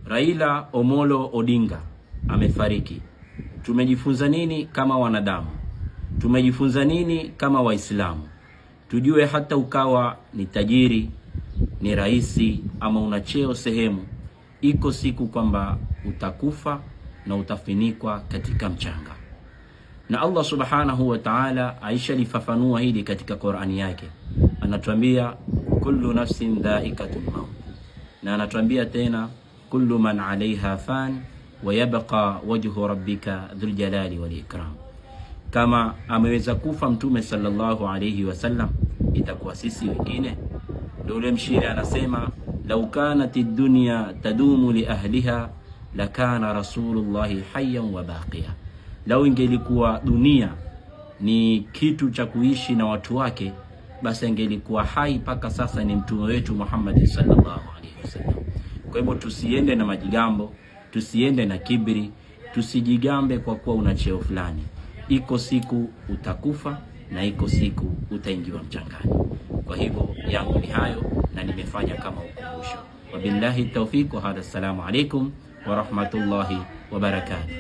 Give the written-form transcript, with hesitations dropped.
Raila Omolo Odinga amefariki. Tumejifunza nini kama wanadamu? Tumejifunza nini kama Waislamu? Tujue hata ukawa ni tajiri, ni raisi, ama una cheo sehemu, iko siku kwamba utakufa na utafinikwa katika mchanga. Na Allah subhanahu wa ta'ala aisha lifafanua hili katika Qur'ani yake. Anatuambia kullu nafsin dha'iqatul maut. Na anatuambia tena kullu man 'alayha fan wa yabqa wajhu rabbika dhul jalali wal ikram. Kama ameweza kufa Mtume sallallahu alayhi wasallam, itakuwa sisi wengine? Ndio ule mshiri anasema law kanatid dunya tadumu li ahliha lakana rasulullahi hayyan wa baqiya. Lau ingelikuwa dunia ni kitu cha kuishi na watu wake, basi ingelikuwa hai paka sasa ni mtume wetu Muhammad sallallahu alaihi wasallam. Kwa hivyo tusiende na majigambo, tusiende na kibri, tusijigambe kwa kuwa una cheo fulani. Iko siku utakufa na iko siku utaingiwa mchangani. Kwa hivyo yangu ni hayo na nimefanya kama ukumbusho. Wabillahi tawfiq wa hada, assalamu alaikum wa rahmatullahi wa barakatuh.